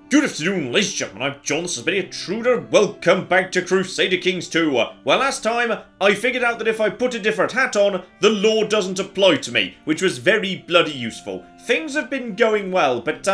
Good afternoon, ladies and gentlemen, I'm John, this has been Intruder. Welcome back to Crusader Kings 2. Well, last time, I figured out that if I put a different hat on, the law doesn't apply to me, which was very bloody useful. Things have been going well, but,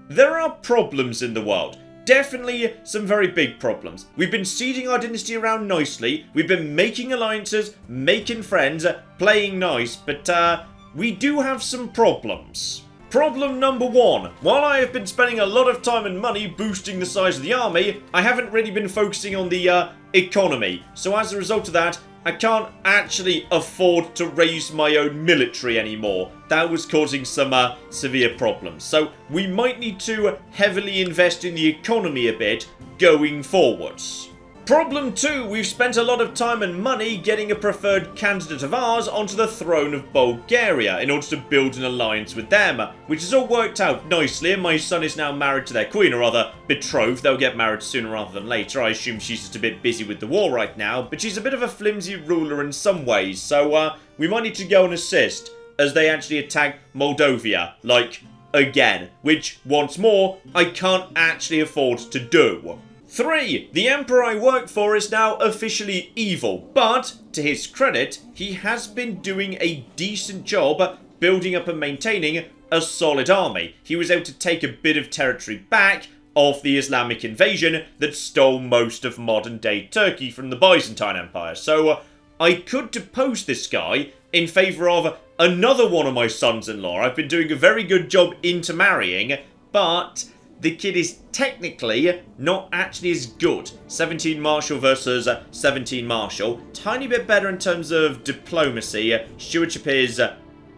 there are problems in the world. Definitely some very big problems. We've been seeding our dynasty around nicely, we've been making alliances, making friends, playing nice, but, we do have some problems. Problem number one. While I have been spending a lot of time and money boosting the size of the army, I haven't really been focusing on the economy. So as a result of that, I can't actually afford to raise my own military anymore. That was causing some severe problems. So we might need to heavily invest in the economy a bit going forwards. Problem 2, we've spent a lot of time and money getting a preferred candidate of ours onto the throne of Bulgaria in order to build an alliance with them, which has all worked out nicely, and my son is now married to their queen, or rather betrothed. They'll get married sooner rather than later. I assume she's just a bit busy with the war right now, but she's a bit of a flimsy ruler in some ways, so we might need to go and assist as they actually attack Moldavia, like, again, which, once more, I can't actually afford to do. 3. The emperor I work for is now officially evil, but, to his credit, he has been doing a decent job building up and maintaining a solid army. He was able to take a bit of territory back off the Islamic invasion that stole most of modern-day Turkey from the Byzantine Empire. So, I could depose this guy in favour of another one of my sons-in-law. I've been doing a very good job intermarrying, but the kid is technically not actually as good. 17 Marshal versus 17 Marshal. Tiny bit better in terms of diplomacy. Stewardship is,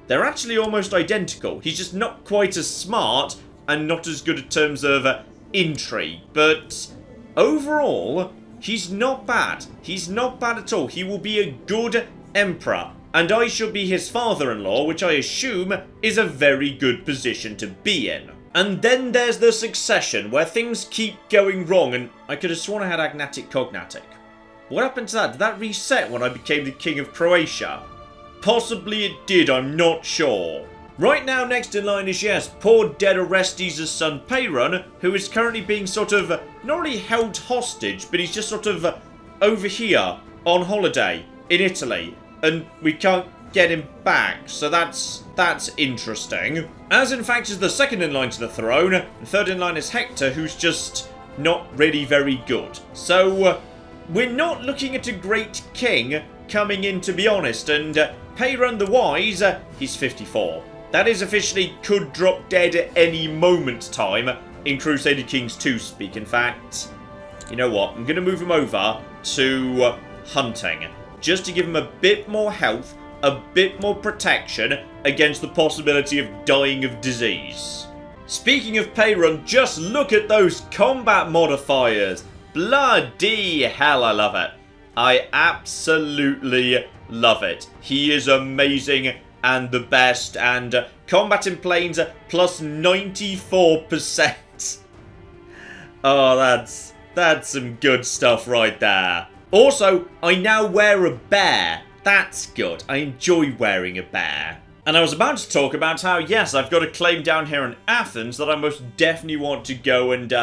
they're actually almost identical. He's just not quite as smart and not as good in terms of intrigue. But overall, he's not bad. He's not bad at all. He will be a good emperor. And I shall be his father-in-law, which I assume is a very good position to be in. And then there's the succession, where things keep going wrong, and I could have sworn I had agnatic cognatic. What happened to that? Did that reset when I became the king of Croatia? Possibly it did, I'm not sure. Right now, next in line is, yes, poor dead Orestes' son Peyron, who is currently being sort of, not really held hostage, but he's just sort of over here on holiday in Italy, and we can't get him back, so that's interesting. As in fact is the second in line to the throne, and third in line is Hector, who's just not really very good. So we're not looking at a great king coming in, to be honest, and Peyron the Wise, he's 54. That is officially could drop dead at any moment time in Crusader Kings 2 speak. In fact, you know what, I'm going to move him over to hunting, just to give him a bit more health, a bit more protection against the possibility of dying of disease. Speaking of Peyron, just look at those combat modifiers. Bloody hell, I love it. I absolutely love it. He is amazing and the best, and combat in planes plus 94%. Oh, that's some good stuff right there. Also, I now wear a bear. That's good. I enjoy wearing a bear. And I was about to talk about how, yes, I've got a claim down here in Athens that I most definitely want to go and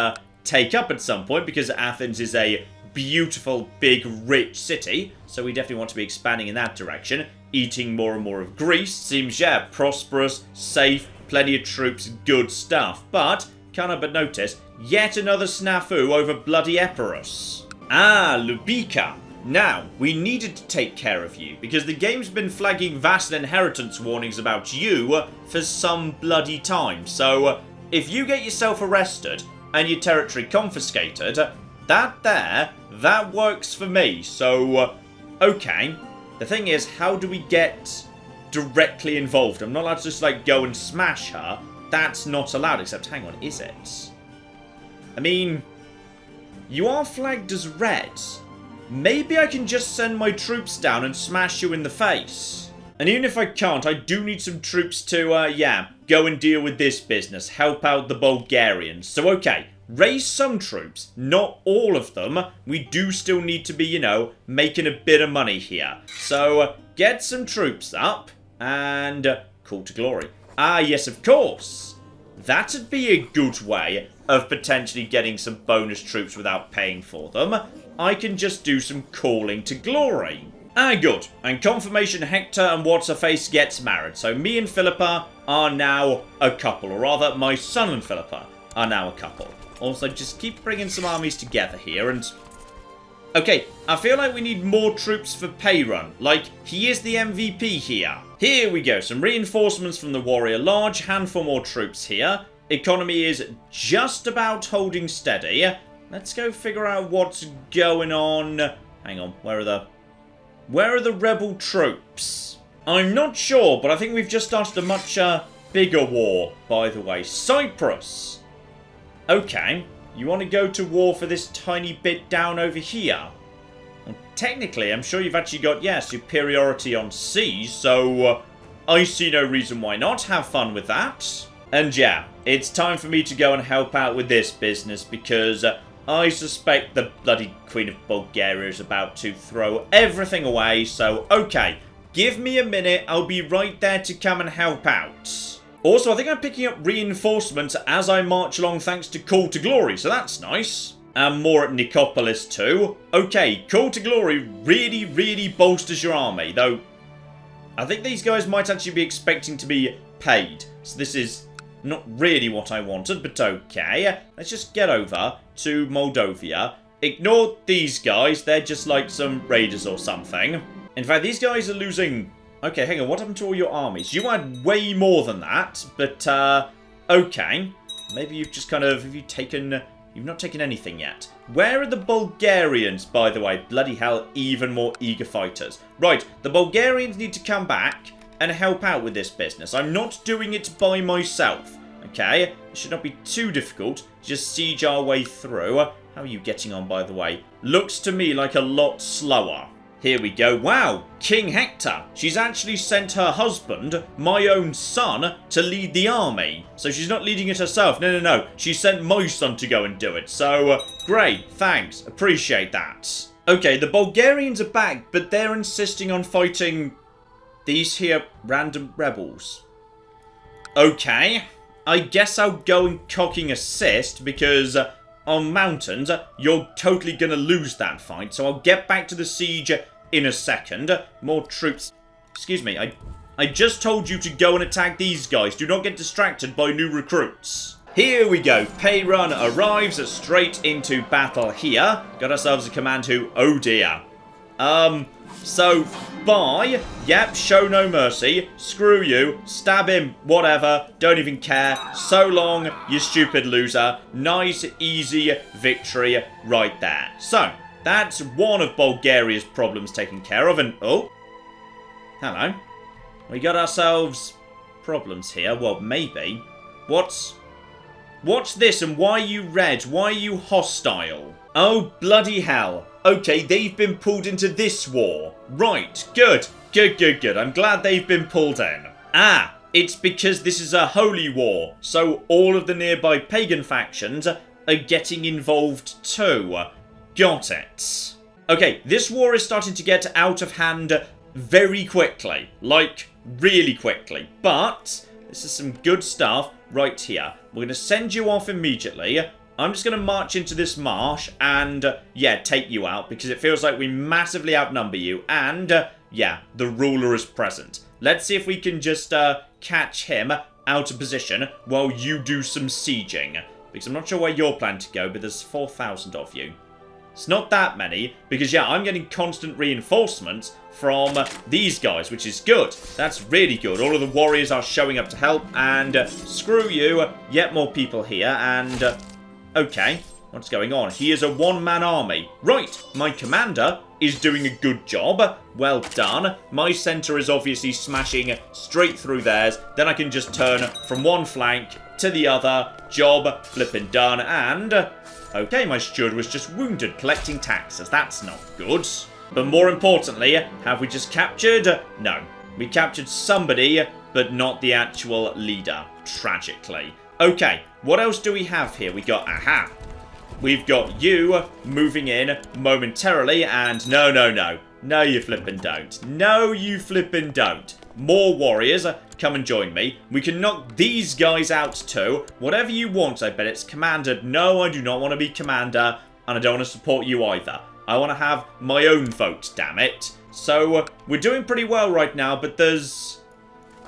take up at some point, because Athens is a beautiful, big, rich city. So we definitely want to be expanding in that direction. Eating more and more of Greece. Seems, yeah, prosperous, safe, plenty of troops, good stuff. But, can't help but notice, yet another snafu over bloody Epirus. Ah, Lubica. Now, we needed to take care of you, because the game's been flagging vassal inheritance warnings about you for some bloody time. So, if you get yourself arrested and your territory confiscated, that works for me. So, okay. The thing is, how do we get directly involved? I'm not allowed to just, like, go and smash her. That's not allowed, except, hang on, is it? I mean, you are flagged as red. Maybe I can just send my troops down and smash you in the face. And even if I can't, I do need some troops to, yeah, go and deal with this business. Help out the Bulgarians. So, okay, raise some troops. Not all of them. We do still need to be, you know, making a bit of money here. So, get some troops up and call to glory. Ah, yes, of course. That'd be a good way of potentially getting some bonus troops without paying for them, I can just do some calling to glory. Ah, good. And confirmation Hector and What's-Her-Face gets married. So me and Philippa are now a couple. Or rather, my son and Philippa are now a couple. Also, just keep bringing some armies together here and... Okay, I feel like we need more troops for Payron. Like, he is the MVP here. Here we go. Some reinforcements from the warrior. Large handful more troops here. Economy is just about holding steady. Let's go figure out what's going on. Hang on, where are the rebel troops? I'm not sure, but I think we've just started a much bigger war, by the way. Cyprus. Okay, you want to go to war for this tiny bit down over here? Well, technically, I'm sure you've actually got, yeah, superiority on sea, so I see no reason why not. Have fun with that. And yeah, it's time for me to go and help out with this business, because I suspect the bloody Queen of Bulgaria is about to throw everything away, so okay, give me a minute, I'll be right there to come and help out. Also, I think I'm picking up reinforcements as I march along thanks to Call to Glory, so that's nice. And more at Nicopolis too. Okay, Call to Glory really, really bolsters your army, though I think these guys might actually be expecting to be paid, so this is not really what I wanted, but okay. Let's just get over to Moldavia. Ignore these guys, they're just like some raiders or something. In fact, these guys are losing... Okay, hang on, what happened to all your armies? You had way more than that, but, okay. Maybe you've just kind of... You've not taken anything yet. Where are the Bulgarians, by the way? Bloody hell, even more eager fighters. Right, the Bulgarians need to come back and help out with this business. I'm not doing it by myself, okay? It should not be too difficult. Just siege our way through. How are you getting on, by the way? Looks to me like a lot slower. Here we go. Wow, King Hector. She's actually sent her husband, my own son, to lead the army. So she's not leading it herself. No. She sent my son to go and do it. So, great. Thanks. Appreciate that. Okay, the Bulgarians are back, but they're insisting on fighting these here random rebels. Okay, I guess I'll go and cocking assist, because on mountains, you're totally going to lose that fight. So I'll get back to the siege in a second. More troops. Excuse me, I just told you to go and attack these guys. Do not get distracted by new recruits. Here we go. Payron arrives straight into battle here. Got ourselves a command who, oh dear. So, bye. Yep, show no mercy. Screw you. Stab him. Whatever. Don't even care. So long, you stupid loser. Nice, easy victory right there. So, that's one of Bulgaria's problems taken care of. And, oh. Hello. We got ourselves problems here. Well, maybe. What's this and why are you red? Why are you hostile? Oh, bloody hell. Okay, they've been pulled into this war. Right, good. I'm glad they've been pulled in. Ah, it's because this is a holy war, so all of the nearby pagan factions are getting involved too. Got it. Okay, this war is starting to get out of hand very quickly. Like, really quickly. But this is some good stuff right here. We're going to send you off immediately. I'm just going to march into this marsh and, yeah, take you out because it feels like we massively outnumber you. And, yeah, the ruler is present. Let's see if we can just catch him out of position while you do some sieging. Because I'm not sure where you're planning to go, but there's 4,000 of you. It's not that many because, yeah, I'm getting constant reinforcements from these guys, which is good. That's really good. All of the warriors are showing up to help and screw you. Yet more people here and... Okay, what's going on? He is a one-man army. Right, my commander is doing a good job. Well done. My centre is obviously smashing straight through theirs. Then I can just turn from one flank to the other. Job flipping done. And, okay, my steward was just wounded collecting taxes. That's not good. But more importantly, have we just captured? No. We captured somebody, but not the actual leader, tragically. Okay, what else do we have here? We got, aha. We've got you moving in momentarily, and no. No, you flippin' don't. No, you flippin' don't. More warriors come and join me. We can knock these guys out too. Whatever you want, I bet. It's commander. No, I do not want to be commander, and I don't want to support you either. I want to have my own vote, damn it. So, we're doing pretty well right now, but there's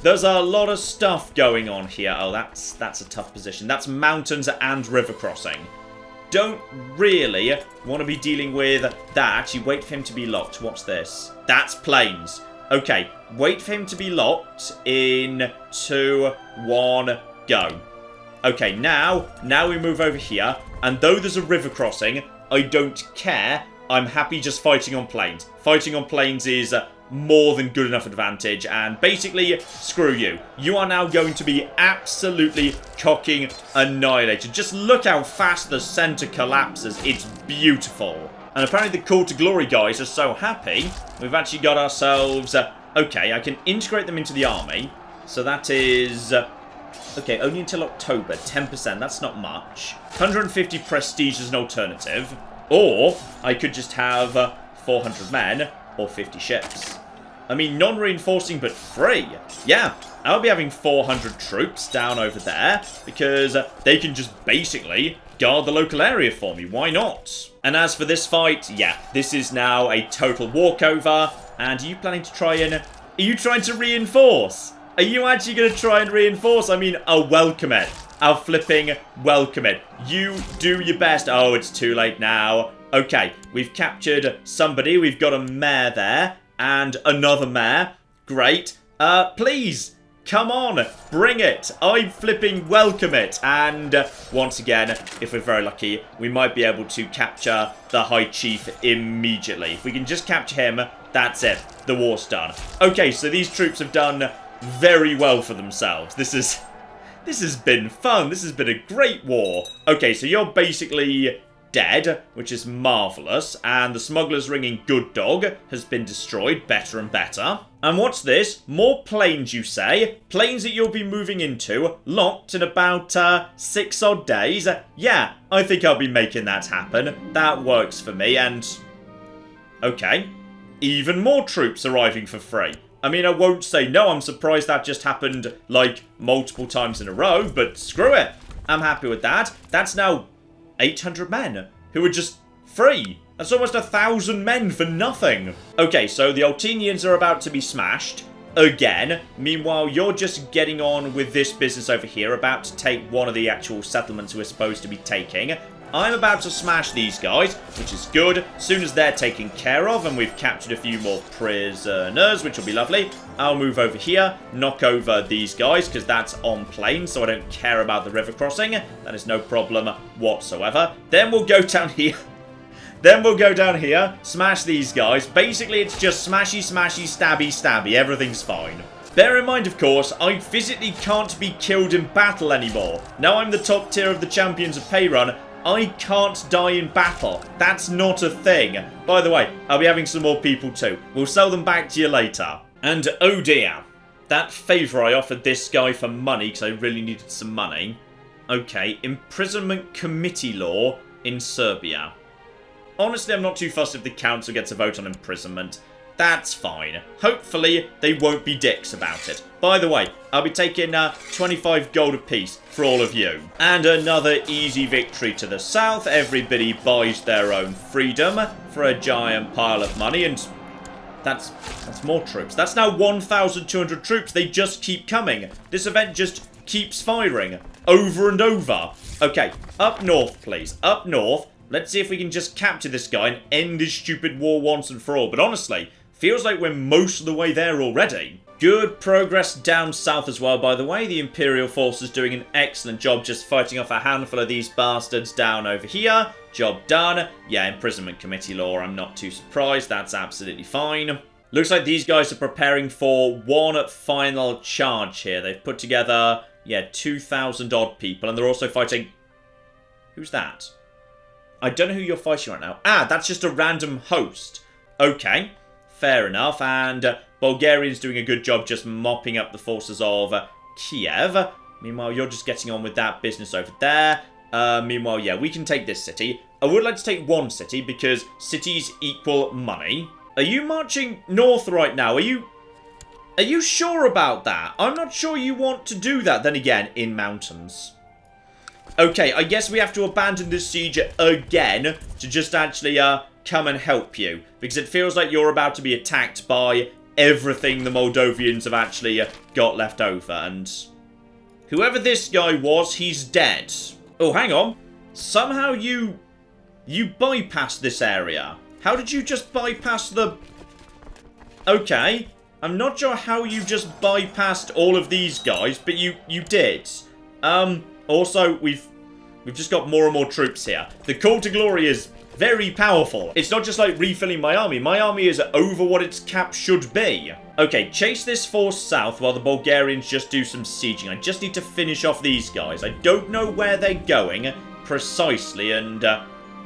a lot of stuff going on here. Oh, that's a tough position. That's mountains and river crossing. Don't really want to be dealing with that. Actually, wait for him to be locked. What's this? That's plains. Okay, wait for him to be locked in 2, 1, go. Okay, now we move over here. And though there's a river crossing, I don't care. I'm happy just fighting on plains. Fighting on plains is more than good enough advantage, and basically, screw you. You are now going to be absolutely cocking annihilated. Just look how fast the center collapses. It's beautiful. And apparently the Call to Glory guys are so happy. We've actually got ourselves... okay, I can integrate them into the army. So that is... okay, only until October. 10%, that's not much. 150 prestige as an alternative. Or I could just have 400 men or 50 ships. I mean, non-reinforcing but free. Yeah, I'll be having 400 troops down over there because they can just basically guard the local area for me. Why not? And as for this fight, yeah, this is now a total walkover. And are you planning to try and... are you trying to reinforce? Are you actually going to try and reinforce? I mean, I'll welcome it. I'll flipping welcome it. You do your best. Oh, it's too late now. Okay, we've captured somebody. We've got a mayor there. And another mayor. Great. Please, come on. Bring it. I flipping welcome it. And once again, if we're very lucky, we might be able to capture the High Chief immediately. If we can just capture him, that's it. The war's done. Okay, so these troops have done very well for themselves. This has been fun. This has been a great war. Okay, so you're basically dead, which is marvellous. And the Smuggler's Ring in Good Dog has been destroyed. Better and better. And what's this? More planes, you say? Planes that you'll be moving into, locked in about 6 odd days. Yeah, I think I'll be making that happen. That works for me. And okay, even more troops arriving for free. I mean, I won't say no. I'm surprised that just happened, like, multiple times in a row. But screw it. I'm happy with that. That's now 800 men who are just free. That's almost 1,000 men for nothing. Okay, so the Altenians are about to be smashed again. Meanwhile, you're just getting on with this business over here, about to take one of the actual settlements we're supposed to be taking. I'm about to smash these guys, which is good. As soon as they're taken care of and we've captured a few more prisoners, which will be lovely, I'll move over here, knock over these guys, because that's on plane, so I don't care about the river crossing. That is no problem whatsoever. Then we'll go down here. Then we'll go down here, smash these guys. Basically, it's just smashy, smashy, stabby, stabby. Everything's fine. Bear in mind, of course, I physically can't be killed in battle anymore. Now I'm the top tier of the champions of Payrun, I can't die in battle. That's not a thing. By the way, I'll be having some more people too. We'll sell them back to you later. And oh dear, that favour I offered this guy for money, because I really needed some money. Okay, imprisonment committee law in Serbia. Honestly, I'm not too fussed if the council gets a vote on imprisonment. That's fine. Hopefully, they won't be dicks about it. By the way, I'll be taking 25 gold apiece for all of you. And another easy victory to the south. Everybody buys their own freedom for a giant pile of money. And that's more troops. That's now 1,200 troops. They just keep coming. This event just keeps firing over and over. Okay, up north, please. Up north. Let's see if we can just capture this guy and end this stupid war once and for all. But honestly, feels like we're most of the way there already. Good progress down south as well, by the way. The Imperial force is doing an excellent job just fighting off a handful of these bastards down over here. Job done. Yeah, imprisonment committee law, I'm not too surprised. That's absolutely fine. Looks like these guys are preparing for one final charge here. They've put together, yeah, 2,000 odd people. And they're also fighting... Who's that? I don't know who you're fighting right now. Ah, that's just a random host. Okay, fair enough. And Bulgarian's doing a good job just mopping up the forces of Kiev. Meanwhile, you're just getting on with that business over there. Meanwhile, yeah, we can take this city. I would like to take one city because cities equal money. Are you marching north right now? Are you Are you sure about that? I'm not sure you want to do that. Then again, in mountains. Okay, I guess we have to abandon this siege again to just actually come and help you. Because it feels like you're about to be attacked by everything the Moldovians have actually got left over. And whoever this guy was, he's dead. Oh, hang on. Somehow you bypassed this area. How did you just bypass the... Okay. I'm not sure how you just bypassed all of these guys, but you did. Also, we've just got more and more troops here. The call to glory is very powerful. It's not just like refilling my army. My army is over what its cap should be. Okay, chase this force south while the Bulgarians just do some sieging. I just need to finish off these guys. I don't know where they're going precisely, and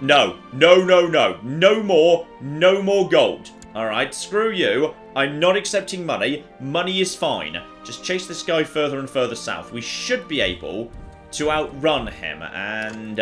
no more gold. Alright, screw you. I'm not accepting money. Money is fine. Just chase this guy further and further south. We should be able to outrun him and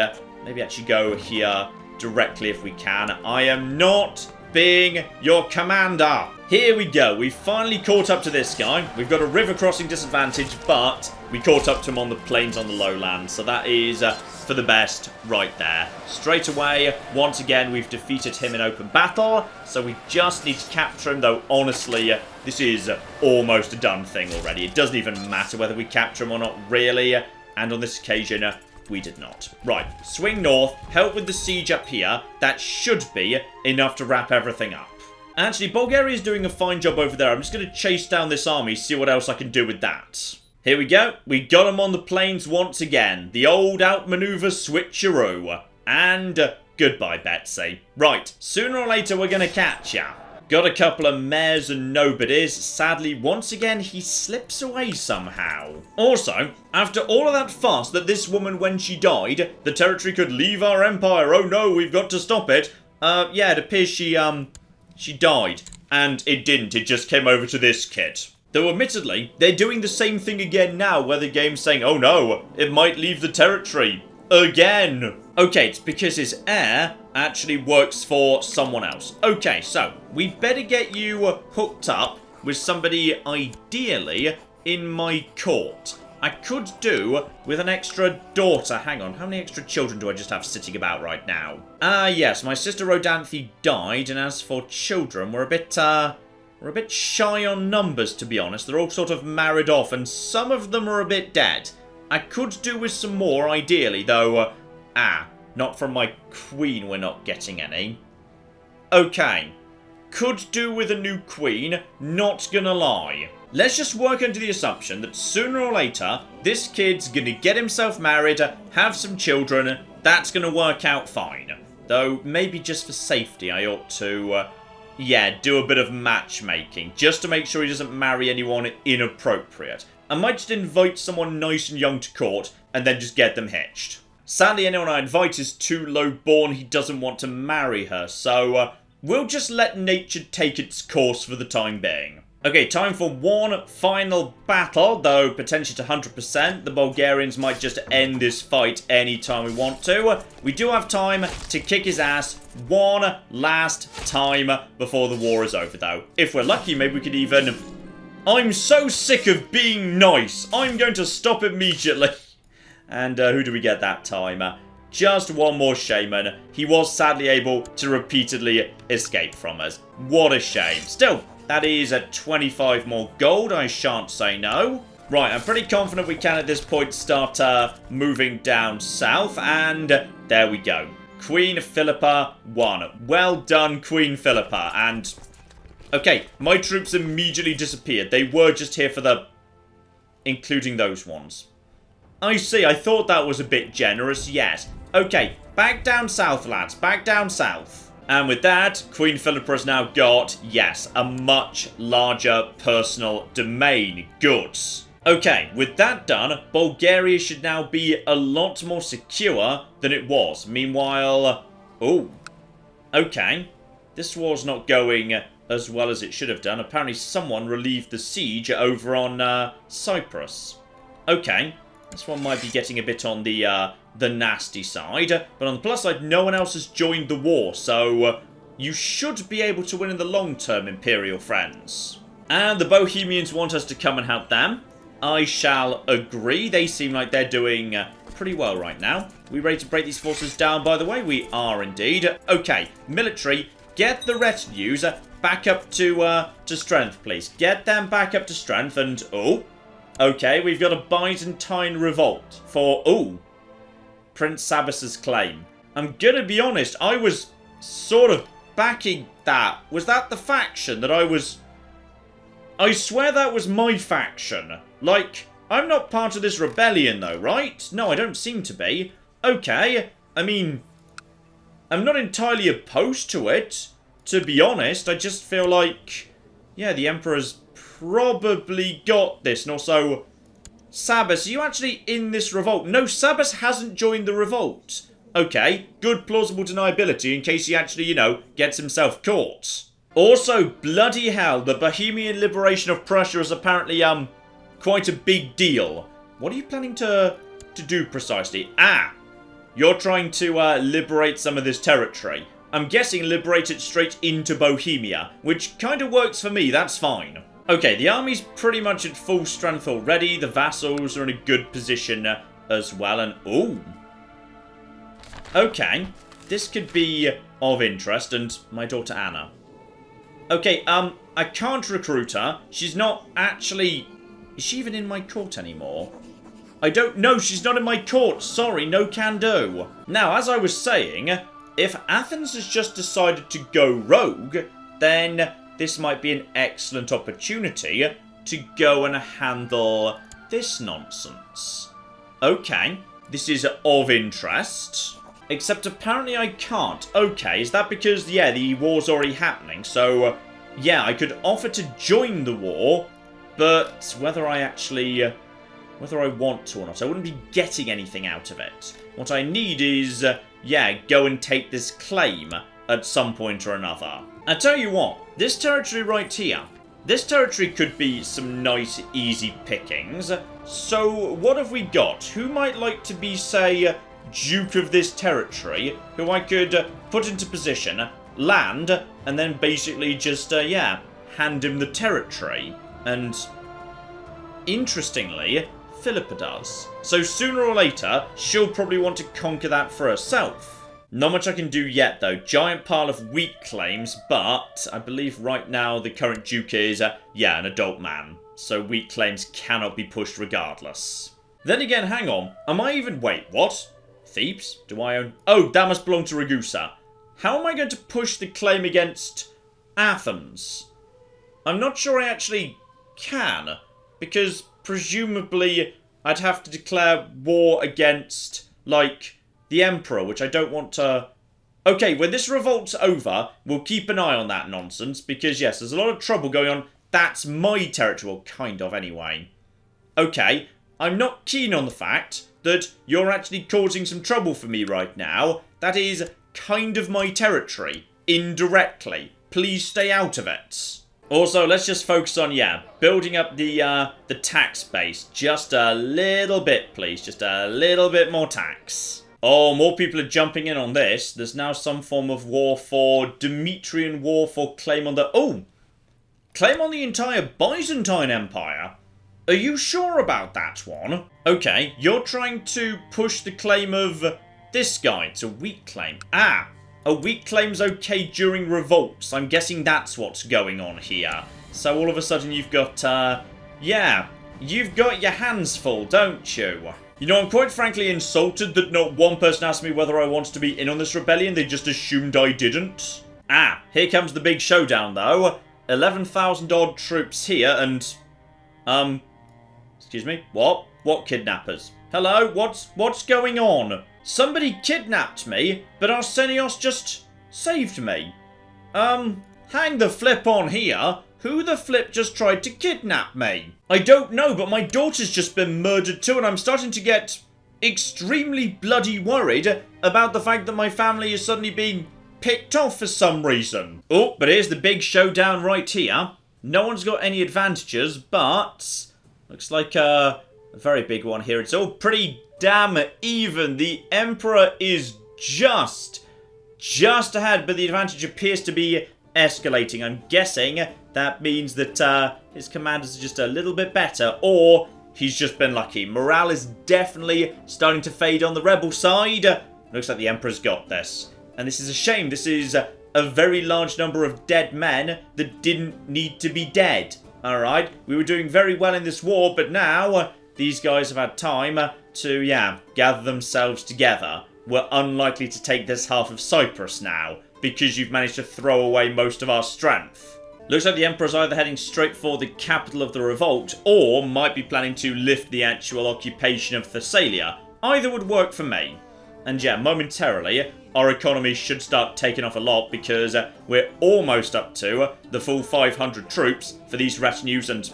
maybe actually go here directly if we can. I am not being your commander. Here we go. We finally caught up to this guy. We've got a river crossing disadvantage, but we caught up to him on the plains on the lowlands. So that is for the best right there. Straight away, once again, we've defeated him in open battle. So we just need to capture him, though honestly, this is almost a done thing already. It doesn't even matter whether we capture him or not, really. And on this occasion, we did not. Right, swing north, help with the siege up here. That should be enough to wrap everything up. Actually, Bulgaria is doing a fine job over there. I'm just going to chase down this army, see what else I can do with that. Here we go. We got him on the plains once again. The old outmaneuver switcheroo. And goodbye, Betsy. Right, sooner or later we're going to catch ya. Got a couple of mayors and nobodies. Sadly, once again, he slips away somehow. Also, after all of that fuss that this woman, when she died, the territory could leave our empire. Oh no, we've got to stop it. Yeah, it appears she died. And it didn't. It just came over to this kid. Though admittedly, they're doing the same thing again now, where the game's saying, oh no, it might leave the territory. Again. Okay, it's because his heir actually works for someone else. Okay, so we better get you hooked up with somebody ideally in my court. I could do with an extra daughter. Hang on, how many extra children do I just have sitting about right now? Yes, my sister Rodanthe died, and as for children, we're a bit shy on numbers, to be honest. They're all sort of married off, and some of them are a bit dead. I could do with some more, ideally, though, not from my queen, we're not getting any. Okay. Could do with a new queen, not gonna lie. Let's just work under the assumption that sooner or later, this kid's gonna get himself married, have some children, that's gonna work out fine. Though, maybe just for safety, I ought to, do a bit of matchmaking, just to make sure he doesn't marry anyone inappropriate. I might just invite someone nice and young to court, and then just get them hitched. Sadly, anyone I invite is too low-born, he doesn't want to marry her, so we'll just let nature take its course for the time being. Okay, time for one final battle, though potentially to 100%. The Bulgarians might just end this fight anytime we want to. We do have time to kick his ass one last time before the war is over, though. If we're lucky, maybe we could even... I'm so sick of being nice. I'm going to stop immediately. And who do we get that time? Just one more shaman. He was sadly able to repeatedly escape from us. What a shame. Still, that is 25 more gold. I shan't say no. Right, I'm pretty confident we can at this point start moving down south. And there we go. Queen Philippa won. Well done, Queen Philippa. And... okay, my troops immediately disappeared. They were just here for the... including those ones. I see, I thought that was a bit generous, yes. Okay, back down south, lads, back down south. And with that, Queen Philippa has now got, yes, a much larger personal domain. Good. Okay, with that done, Bulgaria should now be a lot more secure than it was. Meanwhile, oh, okay. This war's not going as well as it should have done. Apparently someone relieved the siege over on Cyprus. Okay. This one might be getting a bit on the nasty side. But on the plus side, no one else has joined the war. So you should be able to win in the long term, Imperial friends. And the Bohemians want us to come and help them. I shall agree. They seem like they're doing pretty well right now. We ready to break these forces down, by the way? We are indeed. Okay, military, get the retinues back up to strength, please. Get them back up to strength and... Oh, okay, we've got a Byzantine revolt for... Oh, Prince Sabas's claim. I'm gonna be honest, I was sort of backing that. Was that the faction that I was... I swear that was my faction. Like, I'm not part of this rebellion though, right? No, I don't seem to be. Okay, I mean, I'm not entirely opposed to it, to be honest. I just feel like, yeah, the Emperor's probably got this. And also, Sabas, are you actually in this revolt? No, Sabas hasn't joined the revolt. Okay, good plausible deniability in case he actually, you know, gets himself caught. Also, bloody hell, the Bohemian liberation of Prussia is apparently, quite a big deal. What are you planning to do precisely? Ah, you're trying to, liberate some of this territory. I'm guessing liberate it straight into Bohemia, which kind of works for me, that's fine. Okay, the army's pretty much at full strength already. The vassals are in a good position as well, and ooh. Okay, this could be of interest, and my daughter Anna. Okay, I can't recruit her. She's not actually... Is she even in my court anymore? I don't know. She's not in my court. Sorry, no can do. Now, as I was saying, if Athens has just decided to go rogue, then this might be an excellent opportunity to go and handle this nonsense. Okay, this is of interest. Except apparently I can't. Okay, is that because, yeah, the war's already happening? So, yeah, I could offer to join the war, but whether I actually, whether I want to or not, I wouldn't be getting anything out of it. What I need is, yeah, go and take this claim at some point or another. I tell you what, this territory right here, this territory could be some nice, easy pickings. So, what have we got? Who might like to be, say, Duke of this territory, who I could put into position, land, and then basically just, yeah, hand him the territory. And, interestingly, Philippa does. So sooner or later, she'll probably want to conquer that for herself. Not much I can do yet, though. Giant pile of weak claims, but I believe right now the current Duke is, yeah, an adult man. So weak claims cannot be pushed regardless. Then again, hang on. Am I even... Wait, what? Thebes? Do I own... Oh, that must belong to Ragusa. How am I going to push the claim against Athens? I'm not sure I actually can, because presumably I'd have to declare war against, like, the Emperor, which I don't want to... Okay, when this revolt's over, we'll keep an eye on that nonsense, because yes, there's a lot of trouble going on. That's my territory, well, kind of anyway. Okay, I'm not keen on the fact that you're actually causing some trouble for me right now. That is kind of my territory, indirectly. Please stay out of it. Also, let's just focus on, yeah, building up the tax base. Just a little bit, please. Just a little bit more tax. Oh, more people are jumping in on this. There's now some form of war for Demetrian war for claim on the... Oh! Claim on the entire Byzantine Empire. Are you sure about that one? Okay, you're trying to push the claim of this guy. It's a weak claim. Ah, a weak claim's okay during revolts. I'm guessing that's what's going on here. So all of a sudden you've got, yeah, you've got your hands full, don't you? You know, I'm quite frankly insulted that not one person asked me whether I wanted to be in on this rebellion. They just assumed I didn't. Ah, here comes the big showdown, though. 11,000 odd troops here, and... Excuse me? What? What kidnappers? Hello? What's going on? Somebody kidnapped me, but Arsenios just saved me. Hang the flip on here. Who the flip just tried to kidnap me? I don't know, but my daughter's just been murdered too, and I'm starting to get extremely bloody worried about the fact that my family is suddenly being picked off for some reason. Oh, but here's the big showdown right here. No one's got any advantages, but... Looks like a very big one here. It's all pretty damn even. The Emperor is just ahead, but the advantage appears to be escalating. I'm guessing that means that his commanders are just a little bit better, or he's just been lucky. Morale is definitely starting to fade on the rebel side. Looks like the Emperor's got this. And this is a shame. This is a very large number of dead men that didn't need to be dead. Alright, we were doing very well in this war, but now these guys have had time to, gather themselves together. We're unlikely to take this half of Cyprus now, because you've managed to throw away most of our strength. Looks like the Emperor's either heading straight for the capital of the revolt, or might be planning to lift the actual occupation of Thessalia. Either would work for me. And yeah, momentarily, our economy should start taking off a lot, because we're almost up to the full 500 troops for these retinues and...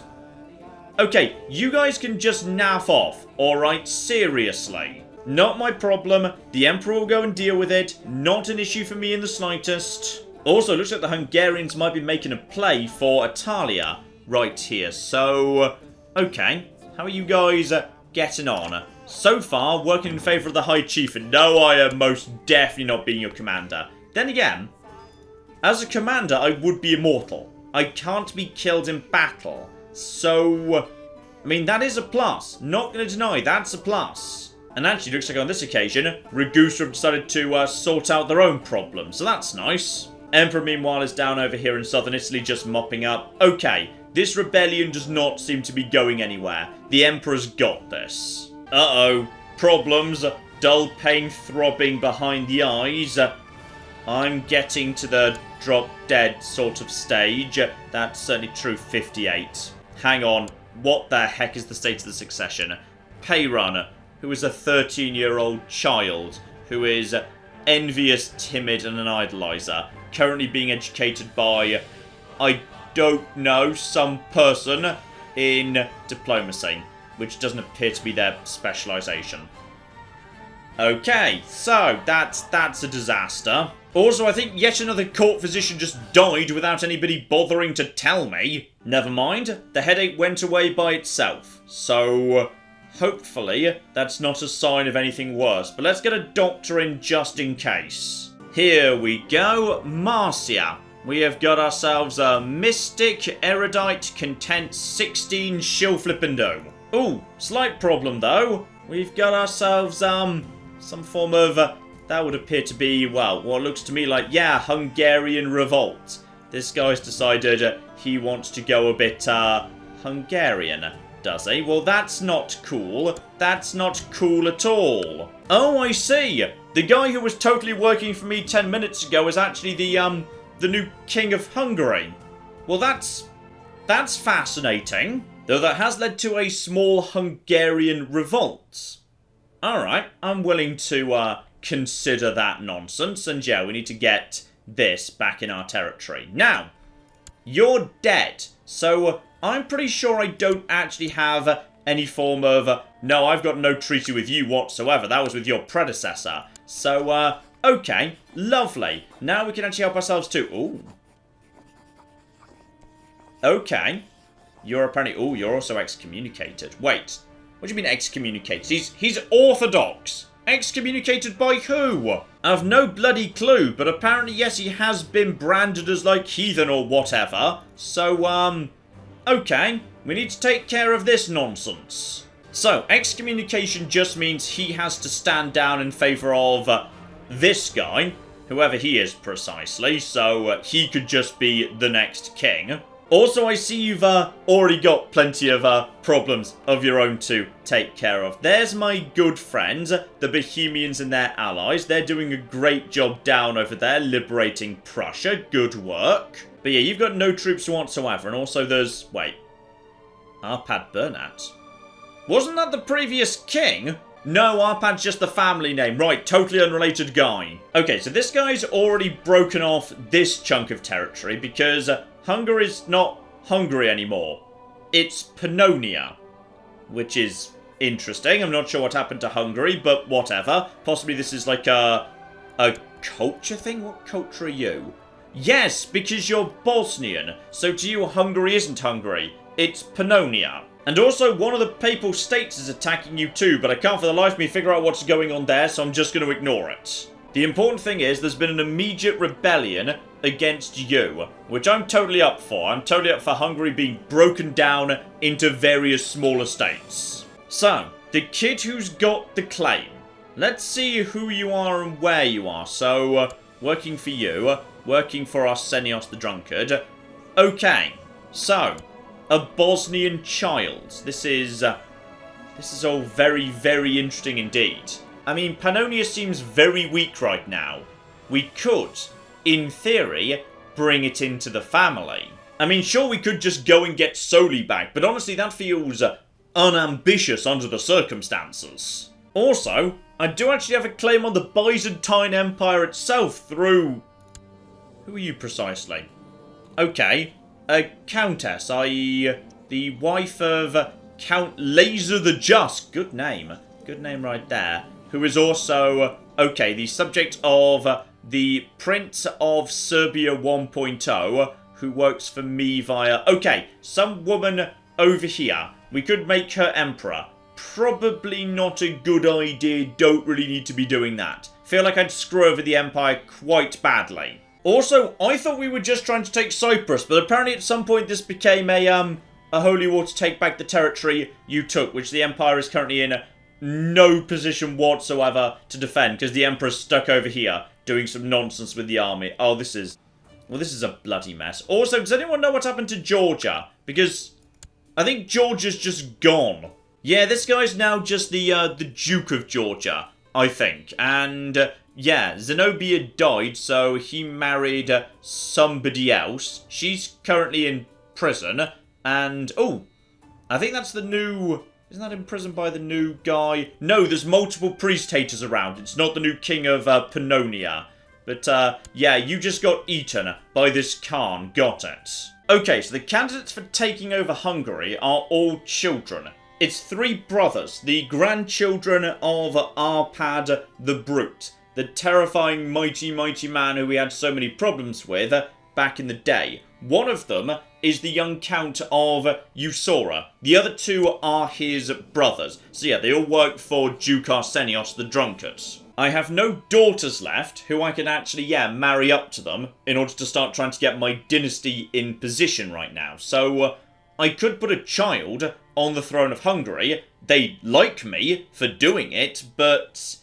Okay, you guys can just naff off, alright? Seriously. Not my problem. The Emperor will go and deal with it. Not an issue for me in the slightest. Also, looks like the Hungarians might be making a play for Italia right here. So, okay. How are you guys getting on? So far, working in favour of the High Chief, and no, I am most definitely not being your commander. Then again, as a commander, I would be immortal. I can't be killed in battle. So, I mean, that is a plus. Not going to deny, that's a plus. And actually, looks like on this occasion, Ragusa have decided to sort out their own problems, so that's nice. Emperor, meanwhile, is down over here in southern Italy, just mopping up. Okay, this rebellion does not seem to be going anywhere. The Emperor's got this. Uh-oh. Problems. Dull pain throbbing behind the eyes. I'm getting to the drop dead sort of stage. That's certainly true 58. Hang on. What the heck is the state of the succession? Payrun, who is a 13-year-old child, who is envious, timid, and an idolizer, currently being educated by, I don't know, some person in diplomacy, which doesn't appear to be their specialisation. Okay, so that's a disaster. Also, I think yet another court physician just died without anybody bothering to tell me. Never mind, the headache went away by itself. So, hopefully, that's not a sign of anything worse. But let's get a doctor in just in case. Here we go, Marcia. We have got ourselves a Mystic, Erudite, Content, 16, Shillflippendo. Ooh, slight problem though. We've got ourselves, some form of, that would appear to be, well, what looks to me like, Hungarian revolt. This guy's decided he wants to go a bit, Hungarian, does he? Well, that's not cool. That's not cool at all. Oh, I see. The guy who was totally working for me 10 minutes ago is actually the new King of Hungary. Well, that's fascinating. Though that has led to a small Hungarian revolt. Alright, I'm willing to consider that nonsense. And yeah, we need to get this back in our territory. Now, you're dead. So I'm pretty sure I don't actually have any form of... no, I've got no treaty with you whatsoever. That was with your predecessor. So, okay, lovely. Now we can actually help ourselves too. Ooh. Okay. You're apparently... ooh, you're also excommunicated. Wait. What do you mean excommunicated? He's orthodox. Excommunicated by who? I've no bloody clue, but apparently, yes, he has been branded as, like, heathen or whatever. So, okay. We need to take care of this nonsense. So, excommunication just means he has to stand down in favour of this guy, whoever he is precisely, so he could just be the next king. Also, I see you've already got plenty of problems of your own to take care of. There's my good friends, the Bohemians and their allies. They're doing a great job down over there, liberating Prussia. Good work. But yeah, you've got no troops whatsoever. And also there's... wait. Arpad Bernat? Wasn't that the previous king? No, Arpad's just the family name. Right, totally unrelated guy. Okay, so this guy's already broken off this chunk of territory because... Hungary's not Hungary anymore. It's Pannonia, which is interesting. I'm not sure what happened to Hungary, but whatever. Possibly this is like a culture thing? What culture are you? Yes, because you're Bosnian. So to you, Hungary isn't Hungary. It's Pannonia. And also, one of the papal states is attacking you too, but I can't for the life of me figure out what's going on there, so I'm just going to ignore it. The important thing is there's been an immediate rebellion against you, which I'm totally up for. I'm totally up for Hungary being broken down into various smaller states. So, the kid who's got the claim. Let's see who you are and where you are. So, working for you, working for Arsenios the Drunkard. Okay, so, a Bosnian child. This is all very, very interesting indeed. I mean, Pannonia seems very weak right now. We could, in theory, bring it into the family. I mean, sure, we could just go and get Soli back, but honestly, that feels unambitious under the circumstances. Also, I do actually have a claim on the Byzantine Empire itself through... Who are you precisely? Okay, a countess, i.e. the wife of Count Laser the Just. Good name right there. Who is also, okay, the subject of the Prince of Serbia 1.0, who works for me via... Okay, some woman over here. We could make her emperor. Probably not a good idea, don't really need to be doing that. Feel like I'd screw over the empire quite badly. Also, I thought we were just trying to take Cyprus, but apparently at some point this became a holy war to take back the territory you took, which the empire is currently in no position whatsoever to defend, because the emperor's stuck over here doing some nonsense with the army. Oh, this is a bloody mess. Also, does anyone know what happened to Georgia? Because I think Georgia's just gone. Yeah, this guy's now just the Duke of Georgia, I think. And yeah, Zenobia died, so he married somebody else. She's currently in prison. And oh, I think that's the new... Isn't that imprisoned by the new guy? No, there's multiple priest haters around. It's not the new king of Pannonia. But, yeah, you just got eaten by this Khan. Got it. Okay, so the candidates for taking over Hungary are all children. It's 3 brothers, the grandchildren of Arpad the Brute, the terrifying mighty, mighty man who we had so many problems with back in the day. One of them is the young Count of Usora. The other 2 are his brothers. So yeah, they all work for Duke Arsenios the Drunkard. I have no daughters left who I can actually, yeah, marry up to them in order to start trying to get my dynasty in position right now. So I could put a child on the throne of Hungary. They like me for doing it, but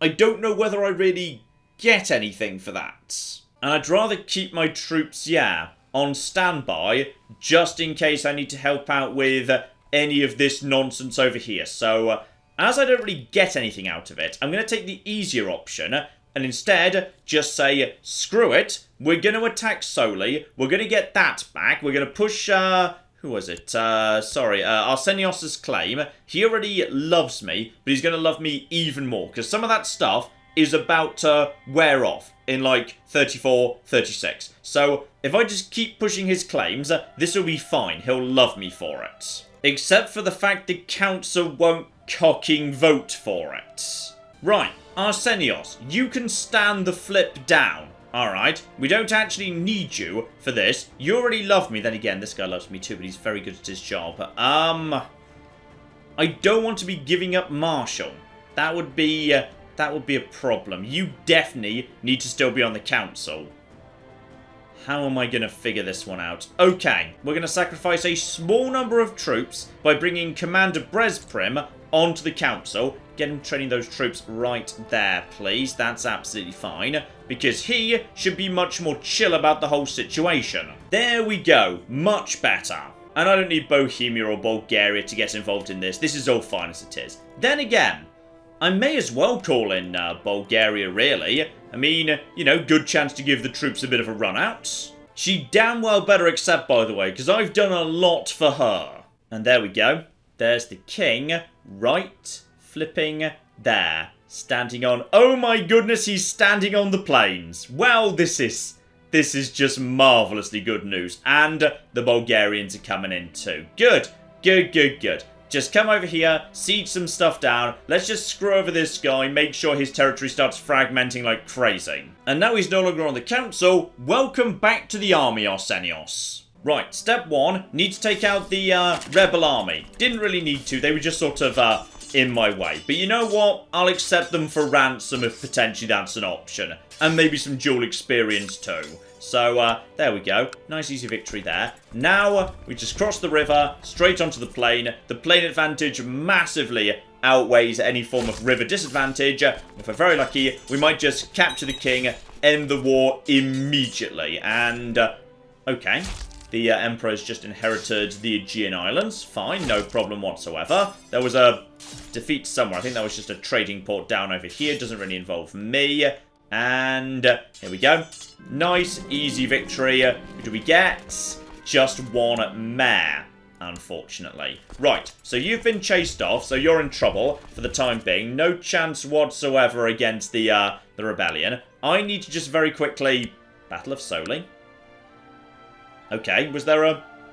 I don't know whether I really get anything for that. And I'd rather keep my troops, yeah, on standby, just in case I need to help out with any of this nonsense over here. So, as I don't really get anything out of it, I'm going to take the easier option, and instead, just say, screw it, we're going to attack Soli, we're going to get that back, we're going to push, who was it? Arsenios' claim. He already loves me, but he's going to love me even more, because some of that stuff is about to wear off in like 34, 36. So if I just keep pushing his claims, this will be fine. He'll love me for it. Except for the fact the council won't cocking vote for it. Right, Arsenios, you can stand the flip down. Alright, we don't actually need you for this. You already love me. Then again, this guy loves me too, but he's very good at his job. I don't want to be giving up Marshall. That would be a problem. You definitely need to still be on the council. How am I going to figure this one out? Okay, we're going to sacrifice a small number of troops by bringing Commander Brezprim onto the council. Get him training those troops right there, please. That's absolutely fine, because he should be much more chill about the whole situation. There we go. Much better. And I don't need Bohemia or Bulgaria to get involved in this. This is all fine as it is. Then again, I may as well call in Bulgaria, really. I mean, you know, good chance to give the troops a bit of a run out. She damn well better accept, by the way, because I've done a lot for her. And there we go. There's the king, right, flipping there, standing on... Oh my goodness, he's standing on the plains. Well, this is just marvellously good news. And the Bulgarians are coming in too. Good, good, good, good. Just come over here, siege some stuff down, let's just screw over this guy, make sure his territory starts fragmenting like crazy. And now he's no longer on the council, welcome back to the army, Arsenios. Right, step 1, need to take out the rebel army. Didn't really need to, they were just sort of in my way. But you know what? I'll accept them for ransom if potentially that's an option. And maybe some dual experience too. So, there we go. Nice easy victory there. Now, we just cross the river, straight onto the plain. The plain advantage massively outweighs any form of river disadvantage. If we're very lucky, we might just capture the king, end the war immediately. And, okay. The Emperor's just inherited the Aegean Islands. Fine, no problem whatsoever. There was a defeat somewhere. I think that was just a trading port down over here. Doesn't really involve me. And here we go. Nice, easy victory. Who do we get? Just one mare, unfortunately. Right, so you've been chased off, so you're in trouble for the time being. No chance whatsoever against the rebellion. I need to just very quickly... Battle of Soli. Okay, was there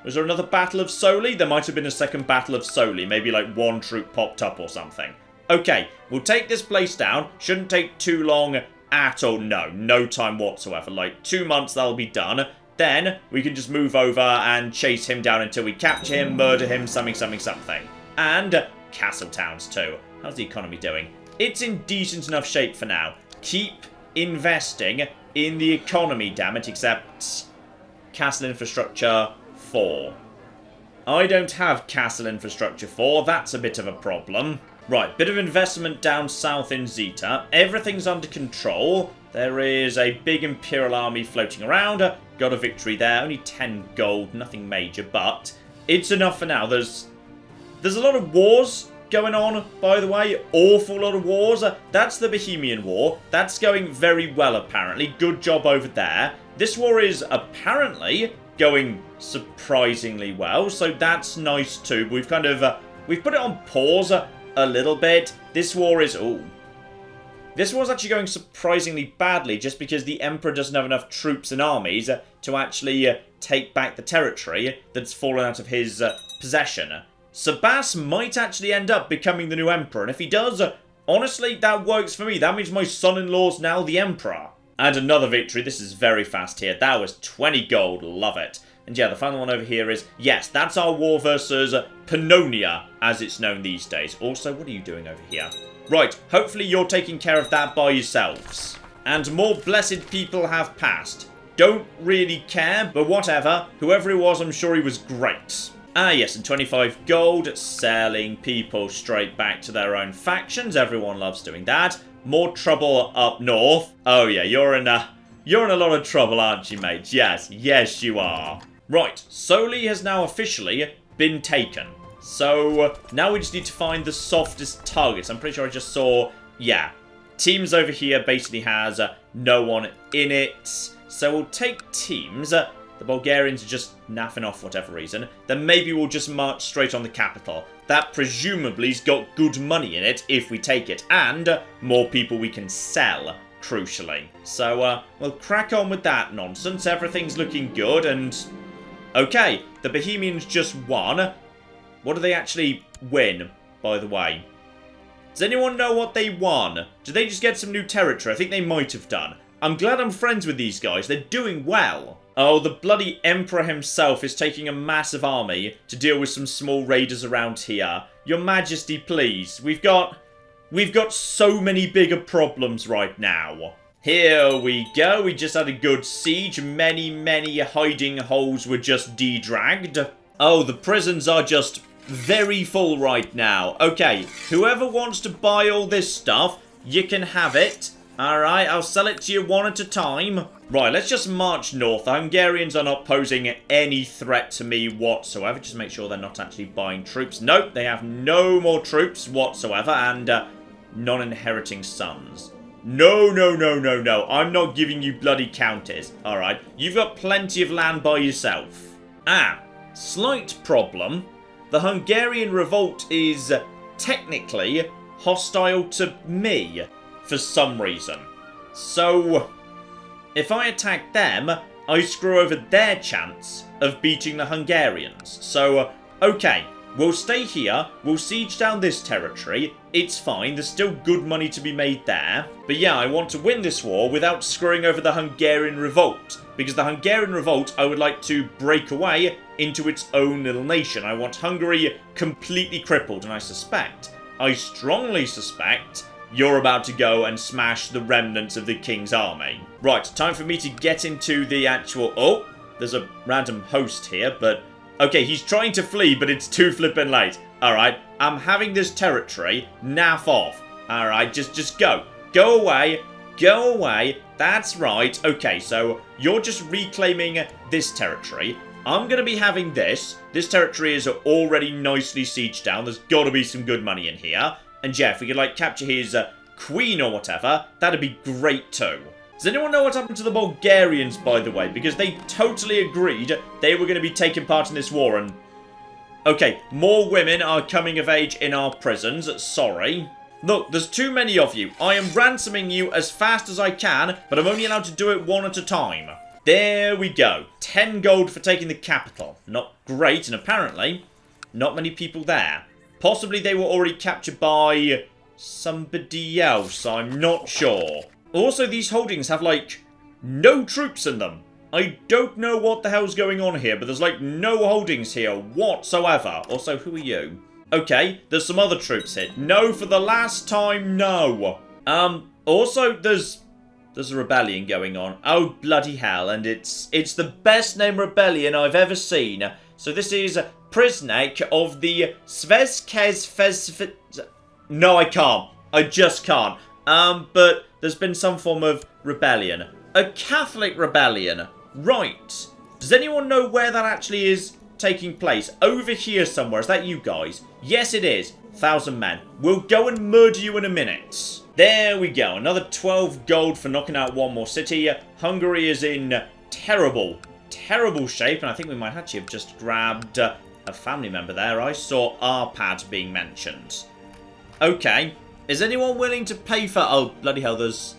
another Battle of Soli? There might have been a second Battle of Soli. Maybe like one troop popped up or something. Okay, we'll take this place down. Shouldn't take too long at all. No time whatsoever. Like 2 months, that'll be done. Then we can just move over and chase him down until we capture him, murder him, something. And castle towns too. How's the economy doing? It's in decent enough shape for now. Keep investing in the economy, damn it, except... Castle infrastructure 4. I don't have castle infrastructure 4. That's a bit of a problem. Right, bit of investment down south in Zeta. Everything's under control. There is a big imperial army floating around. Got a victory there. Only 10 gold. Nothing major, but it's enough for now. There's a lot of wars going on, by the way. Awful lot of wars. That's the Bohemian War. That's going very well, apparently. Good job over there. This war is apparently going surprisingly well, so that's nice too. We've kind of, we've put it on pause a little bit. This war is, this war's actually going surprisingly badly just because the Emperor doesn't have enough troops and armies to actually take back the territory that's fallen out of his possession. Sebas might actually end up becoming the new Emperor, and if he does, honestly, that works for me. That means my son-in-law's now the Emperor. And another victory. This is very fast here. That was 20 gold. Love it. And yeah, the final one over here is... Yes, that's our war versus Pannonia, as it's known these days. Also, what are you doing over here? Right, hopefully you're taking care of that by yourselves. And more blessed people have passed. Don't really care, but whatever. Whoever he was, I'm sure he was great. Ah, yes, and 25 gold. Selling people straight back to their own factions. Everyone loves doing that. More trouble up north. Oh yeah, you're in a lot of trouble, aren't you, mate? Yes, you are. Right, Soli has now officially been taken. So now we just need to find the softest targets. I'm pretty sure I just saw, yeah, teams over here basically has no one in it. So we'll take teams. The Bulgarians are just naffing off for whatever reason. Then maybe we'll just march straight on the capital. That presumably's got good money in it if we take it. And more people we can sell, crucially. So, we'll crack on with that nonsense. Everything's looking good and... Okay, the Bohemians just won. What do they actually win, by the way? Does anyone know what they won? Did they just get some new territory? I think they might have done. I'm glad I'm friends with these guys. They're doing well. Oh, the bloody Emperor himself is taking a massive army to deal with some small raiders around here. Your Majesty, please. We've got so many bigger problems right now. Here we go. We just had a good siege. Many hiding holes were just de-dragged. Oh, the prisons are just very full right now. Okay, whoever wants to buy all this stuff, you can have it. Alright, I'll sell it to you one at a time. Right, let's just march north. The Hungarians are not posing any threat to me whatsoever. Just make sure they're not actually buying troops. Nope, they have no more troops whatsoever. And non-inheriting sons. No. I'm not giving you bloody counties. Alright, you've got plenty of land by yourself. Ah, slight problem. The Hungarian revolt is technically hostile to me. For some reason. So, if I attack them, I screw over their chance of beating the Hungarians. So, okay, we'll stay here, we'll siege down this territory, it's fine, there's still good money to be made there. But yeah, I want to win this war without screwing over the Hungarian revolt. Because the Hungarian revolt, I would like to break away into its own little nation. I want Hungary completely crippled, and I suspect I strongly suspect you're about to go and smash the remnants of the king's army. Right, time for me to get into the actual... Oh, there's a random host here, but... Okay, he's trying to flee, but it's too flippin' late. Alright, I'm having this territory. Naff off. Alright, just go. Go away. Go away. That's right. Okay, so you're just reclaiming this territory. I'm going to be having this. This territory is already nicely sieged down. There's got to be some good money in here. And yeah, if we could, like, capture his queen or whatever, that'd be great too. Does anyone know what happened to the Bulgarians, by the way? Because they totally agreed they were going to be taking part in this war, and... Okay, more women are coming of age in our prisons. Sorry. Look, there's too many of you. I am ransoming you as fast as I can, but I'm only allowed to do it one at a time. There we go. 10 gold for taking the capital. Not great, and apparently, not many people there. Possibly they were already captured by somebody else, I'm not sure. Also, these holdings have, like, no troops in them. I don't know what the hell's going on here, but there's, like, no holdings here whatsoever. Also, who are you? Okay, there's some other troops here. No, for the last time, no. Also, there's a rebellion going on. Oh, bloody hell, and it's the best named rebellion I've ever seen. So this is Prisnek of the Svezkez. No, I can't. I just can't. But there's been some form of rebellion. A Catholic rebellion. Right. Does anyone know where that actually is taking place? Over here somewhere. Is that you guys? Yes, it is. 1,000 men. We'll go and murder you in a minute. There we go. Another 12 gold for knocking out one more city. Hungary is in terrible shape. And I think we might actually have just grabbed a family member there. I saw Arpad being mentioned. Okay. Is anyone willing to pay for... Oh, bloody hell, there's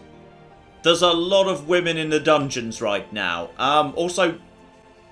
a lot of women in the dungeons right now. Also,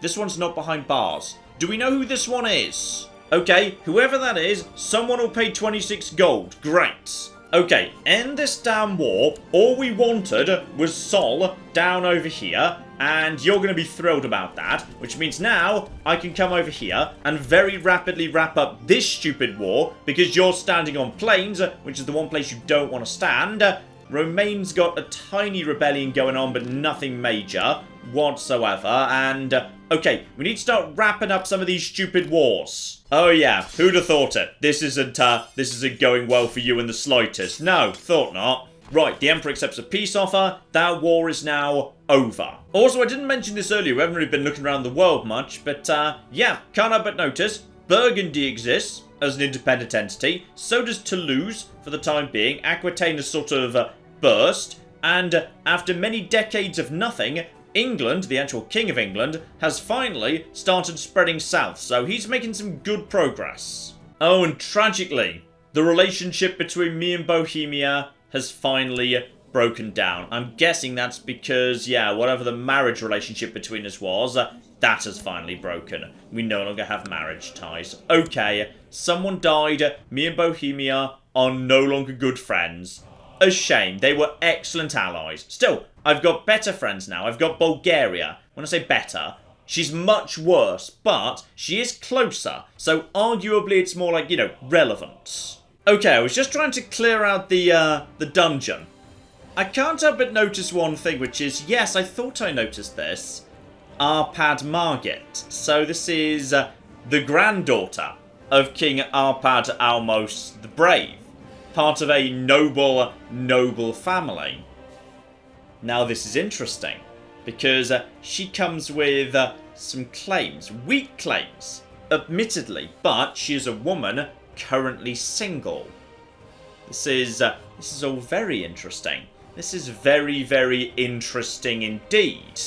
this one's not behind bars. Do we know who this one is? Okay, whoever that is, someone will pay 26 gold. Great. Okay, end this damn war. All we wanted was Sol down over here, and you're going to be thrilled about that, which means now I can come over here and very rapidly wrap up this stupid war, because you're standing on plains, which is the one place you don't want to stand. Romaine's got a tiny rebellion going on, but nothing major whatsoever, and... okay, we need to start wrapping up some of these stupid wars. Oh yeah, who'd have thought it? This isn't going well for you in the slightest. No, thought not. Right, the Emperor accepts a peace offer. That war is now over. Also, I didn't mention this earlier. We haven't really been looking around the world much, but yeah, can't help but notice Burgundy exists as an independent entity. So does Toulouse for the time being. Aquitaine has sort of burst, and after many decades of nothing, England, the actual King of England, has finally started spreading south, so he's making some good progress. Oh, and tragically, the relationship between me and Bohemia has finally broken down. I'm guessing that's because, yeah, whatever the marriage relationship between us was, that has finally broken. We no longer have marriage ties. Okay, someone died. Me and Bohemia are no longer good friends. A shame. They were excellent allies. Still, I've got better friends now. I've got Bulgaria. When I say better, she's much worse, but she is closer. So arguably it's more like, you know, relevant. Okay, I was just trying to clear out the dungeon. I can't help but notice one thing, which is, yes, I thought I noticed this. Arpad Margit. So this is the granddaughter of King Arpad Almos the Brave. Part of a noble family. Now this is interesting, because she comes with some claims, weak claims, admittedly, but she is a woman currently single. This is all very interesting. This is very interesting indeed.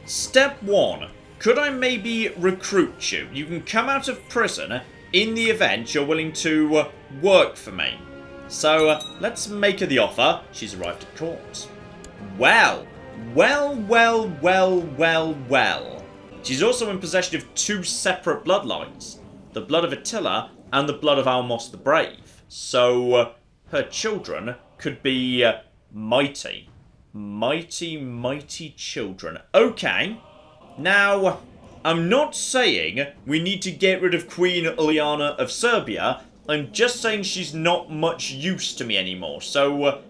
Step 1. Could I maybe recruit you? You can come out of prison in the event you're willing to work for me. So, let's make her the offer. She's arrived at court. Well. She's also in possession of 2 separate bloodlines. The blood of Attila and the blood of Almos the Brave. So, her children could be mighty. Mighty children. Okay. Now, I'm not saying we need to get rid of Queen Ileana of Serbia. I'm just saying she's not much use to me anymore. So,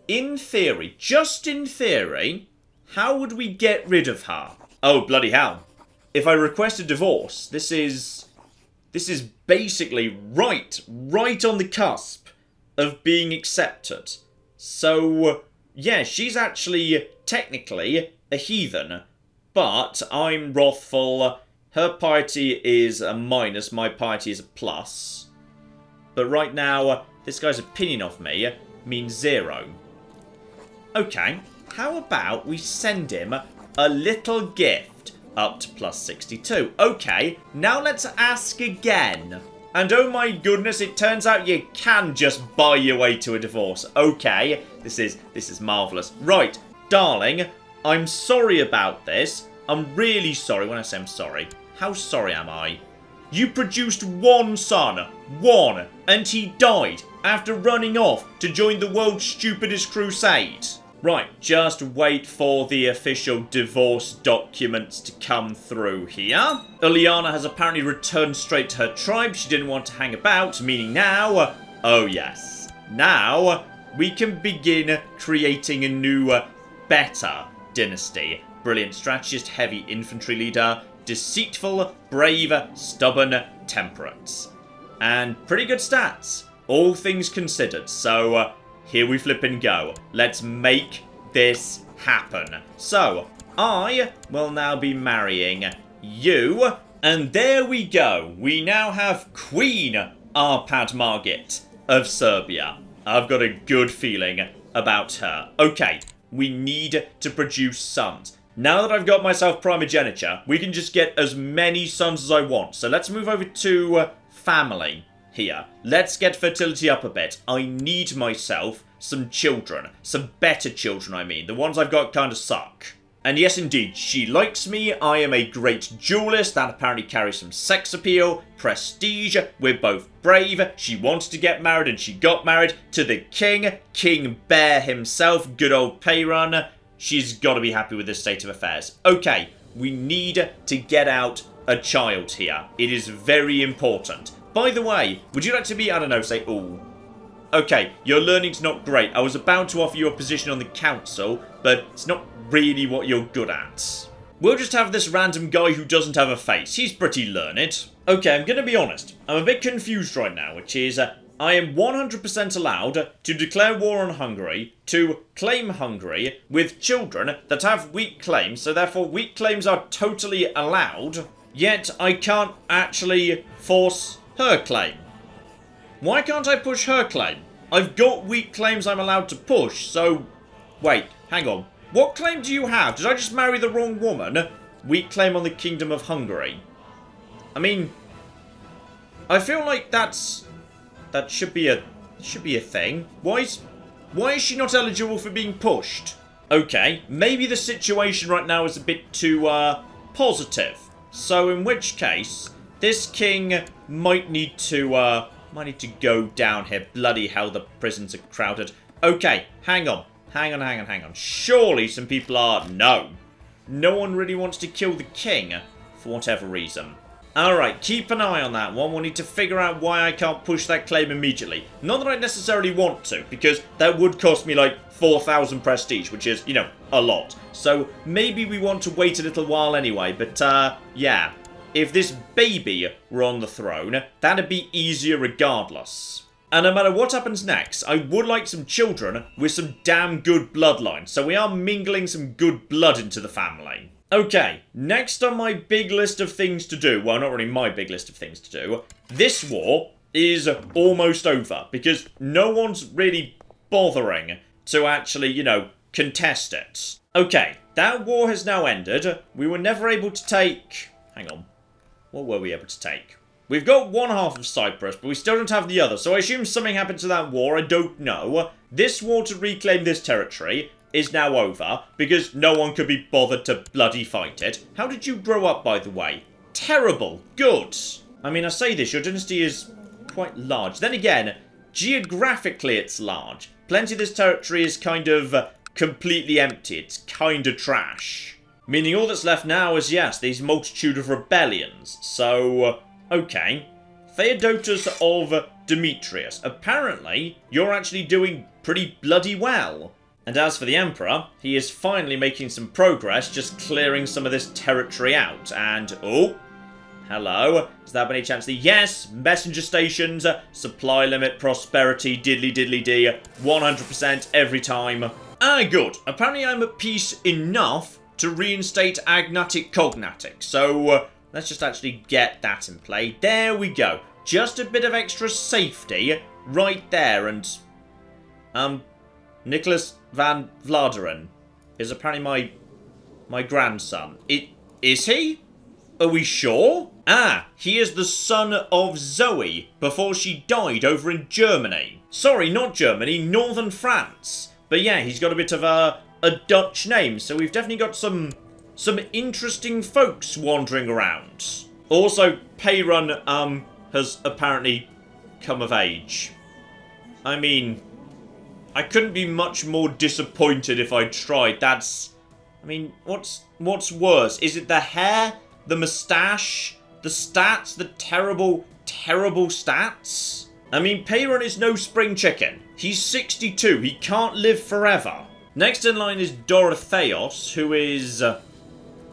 in theory, just in theory, how would we get rid of her? Oh, bloody hell. If I request a divorce, this is basically right on the cusp of being accepted. So, yeah, she's actually technically a heathen, but I'm wrathful. Her piety is a minus, my piety is a plus. But right now, this guy's opinion of me means 0. Okay, how about we send him a little gift up to plus 62. Okay, now let's ask again. And oh my goodness, it turns out you can just buy your way to a divorce. Okay, this is marvellous. Right, darling, I'm sorry about this. I'm really sorry. When I say I'm sorry, how sorry am I? You produced one son, one, and he died after running off to join the world's stupidest crusade. Right, just wait for the official divorce documents to come through here. Uliana has apparently returned straight to her tribe. She didn't want to hang about, meaning now, oh yes, now we can begin creating a new, better dynasty. Brilliant strategist, heavy infantry leader, deceitful, brave, stubborn, temperate. And pretty good stats, all things considered, so here we flip and go. Let's make this happen. So, I will now be marrying you. And there we go. We now have Queen Arpad Margit of Serbia. I've got a good feeling about her. Okay, we need to produce sons. Now that I've got myself primogeniture, we can just get as many sons as I want. So let's move over to family. Here, let's get fertility up a bit. I need myself some children. Some better children, I mean. The ones I've got kind of suck. And yes, indeed, she likes me. I am a great duelist. That apparently carries some sex appeal. Prestige. We're both brave. She wanted to get married and she got married to the king. King Bear himself. Good old Payron. She's got to be happy with this state of affairs. Okay, we need to get out a child here. It is very important. By the way, would you like to be, I don't know, say, ooh. Okay, your learning's not great. I was about to offer you a position on the council, but it's not really what you're good at. We'll just have this random guy who doesn't have a face. He's pretty learned. Okay, I'm going to be honest. I'm a bit confused right now, which is, I am 100% allowed to declare war on Hungary, to claim Hungary with children that have weak claims, so therefore weak claims are totally allowed, yet I can't actually force her claim. Why can't I push her claim? I've got weak claims I'm allowed to push, so... Wait, hang on. What claim do you have? Did I just marry the wrong woman? Weak claim on the Kingdom of Hungary. I mean... I feel like that should be a thing. Why is she not eligible for being pushed? Okay, maybe the situation right now is a bit too, positive. So in which case... This king might need to go down here. Bloody hell, the prisons are crowded. Okay, hang on. Surely some people are... No. No one really wants to kill the king, for whatever reason. Alright, keep an eye on that one. We'll need to figure out why I can't push that claim immediately. Not that I necessarily want to, because that would cost me like 4,000 prestige, which is, you know, a lot. So maybe we want to wait a little while anyway, but, yeah. If this baby were on the throne, that'd be easier regardless. And no matter what happens next, I would like some children with some damn good bloodline. So we are mingling some good blood into the family. Okay, next on my big list of things to do, well, not really my big list of things to do, this war is almost over because no one's really bothering to actually, you know, contest it. Okay, that war has now ended. We were never able to take... Hang on. What were we able to take? We've got one half of Cyprus, but we still don't have the other, so I assume something happened to that war, I don't know. This war to reclaim this territory is now over, because no one could be bothered to bloody fight it. How did you grow up, by the way? Terrible. Good. I mean, I say this, your dynasty is quite large. Then again, geographically it's large. Plenty of this territory is kind of completely empty. It's kind of trash. Meaning all that's left now is, yes, these multitude of rebellions. So, okay. Theodotus of Demetrius. Apparently, you're actually doing pretty bloody well. And as for the Emperor, he is finally making some progress, just clearing some of this territory out. And, oh, hello, is that by any chance the, yes, messenger stations, supply limit, prosperity, diddly diddly dee, 100% every time. Ah, good. Apparently I'm at peace enough to reinstate agnatic cognatic. So, let's just actually get that in play. There we go. Just a bit of extra safety right there. And, Nicholas van Vladeren is apparently my grandson. Is he? Are we sure? Ah, he is the son of Zoe before she died over in Germany. Sorry, not Germany, northern France. But yeah, he's got a bit of a Dutch name, so we've definitely got some interesting folks wandering around. Also, Peyrun has apparently come of age. I mean, I couldn't be much more disappointed if I tried. I mean, what's worse? Is it the hair, the moustache, the stats, the terrible, terrible stats? I mean, Peyrun is no spring chicken. He's 62. He can't live forever. Next in line is Dorotheos, who is...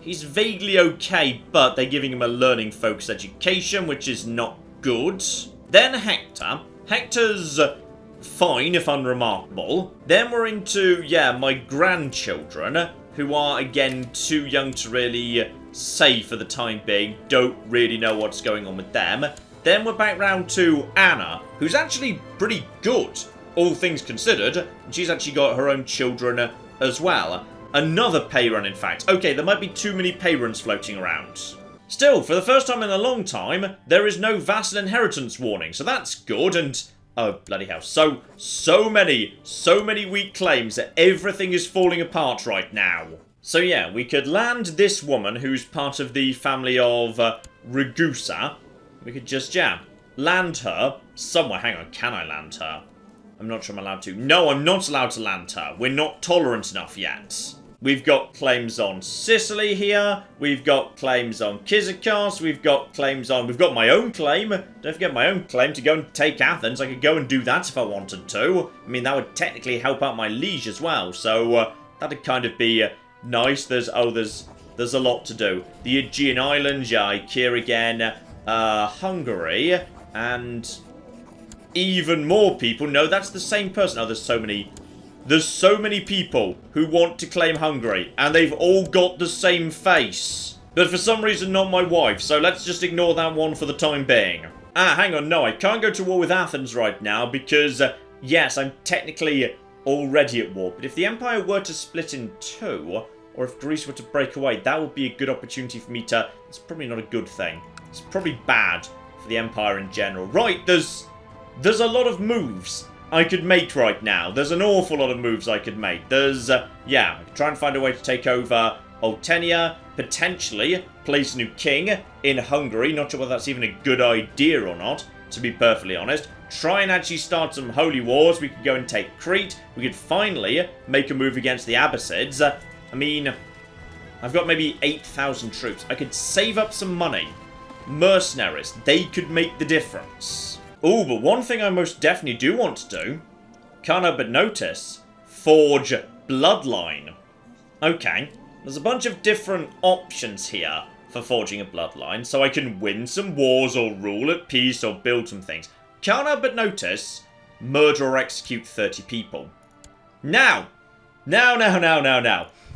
he's vaguely okay, but they're giving him a learning-focused education, which is not good. Then Hector. Hector's fine, if unremarkable. Then we're into, yeah, my grandchildren, who are, again, too young to really say for the time being. Don't really know what's going on with them. Then we're back round to Anna, who's actually pretty good, all things considered. And she's actually got her own children as well. Another Peyrun, in fact. Okay, there might be too many Peyruns floating around. Still, for the first time in a long time, there is no vassal inheritance warning, so that's good. And oh, bloody hell. So many weak claims that everything is falling apart right now. So yeah, we could land this woman who's part of the family of Ragusa. We could just, yeah, land her somewhere. Hang on, can I land her? I'm not sure I'm allowed to. No, I'm not allowed to land her. We're not tolerant enough yet. We've got claims on Sicily here. We've got claims on Kyzikos. We've got my own claim. Don't forget my own claim to go and take Athens. I could go and do that if I wanted to. I mean, that would technically help out my liege as well. So, that'd kind of be nice. There's a lot to do. The Aegean Islands, yeah, Ikea again. Hungary, and even more people. No, that's the same person. Oh, there's so many people who want to claim Hungary, and they've all got the same face. But for some reason, not my wife, so let's just ignore that one for the time being. Ah, hang on, no, I can't go to war with Athens right now, because, yes, I'm technically already at war. But if the Empire were to split in two, or if Greece were to break away, that would be a good opportunity for me to... It's probably not a good thing. It's probably bad for the Empire in general. Right, there's a lot of moves I could make right now. There's an awful lot of moves I could make. There's, yeah, I could try and find a way to take over Oltenia, potentially place a new king in Hungary. Not sure whether that's even a good idea or not, to be perfectly honest. Try and actually start some holy wars. We could go and take Crete. We could finally make a move against the Abbasids. I mean, I've got maybe 8,000 troops. I could save up some money. Mercenaries, they could make the difference. Oh, but one thing I most definitely do want to do, can't help but notice, forge bloodline. Okay, there's a bunch of different options here for forging a bloodline, so I can win some wars or rule at peace or build some things. Can't help but notice, murder or execute 30 people. Now.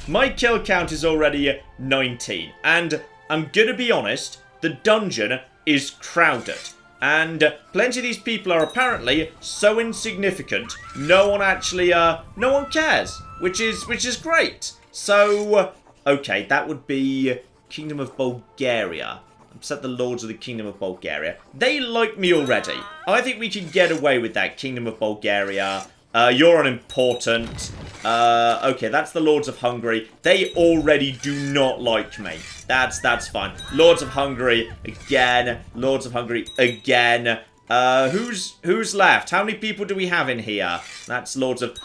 My kill count is already 19, and I'm gonna be honest, the dungeon is crowded. And plenty of these people are apparently so insignificant, no one actually, no one cares, which is great. So, okay, that would be Kingdom of Bulgaria. Upset the Lords of the Kingdom of Bulgaria. They like me already. I think we can get away with that, Kingdom of Bulgaria. You're unimportant. Okay, that's the Lords of Hungary. They already do not like me. That's fine. Lords of Hungary again. Lords of Hungary again. Who's left? How many people do we have in here? That's Lords of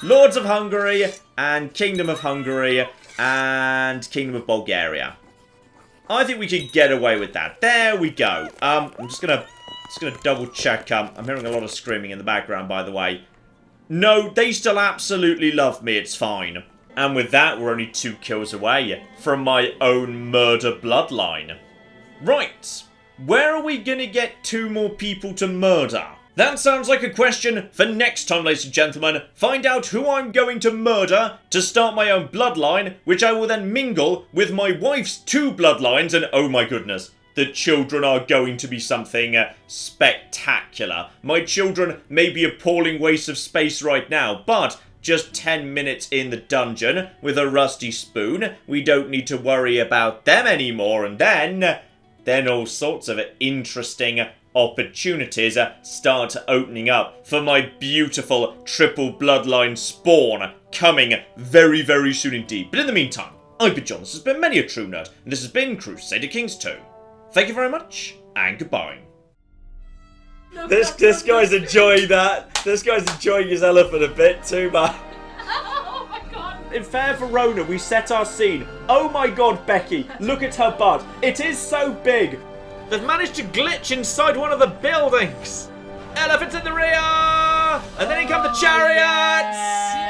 Hungary and Kingdom of Hungary and Kingdom of Bulgaria. I think we could get away with that. There we go. I'm just gonna Just gonna double check. I'm hearing a lot of screaming in the background, by the way. No, they still absolutely love me. It's fine. And with that, we're only 2 kills away from my own murder bloodline. Right. Where are we gonna get 2 more people to murder? That sounds like a question for next time, ladies and gentlemen. Find out who I'm going to murder to start my own bloodline, which I will then mingle with my wife's 2 bloodlines, and oh my goodness, the children are going to be something spectacular. My children may be appalling waste of space right now, but just 10 minutes in the dungeon with a rusty spoon, we don't need to worry about them anymore, and then all sorts of interesting opportunities start opening up for my beautiful triple bloodline spawn coming very, very soon indeed. But in the meantime, I've been John, this has been Many a True Nerd, and this has been Crusader Kings 2. Thank you very much, and goodbye. This guy's enjoying that. This guy's enjoying his elephant a bit too much. Oh my god. In fair Verona, we set our scene. Oh my god, Becky, look at her butt. It is so big. They've managed to glitch inside one of the buildings. Elephants in the rear! And then in come the chariots!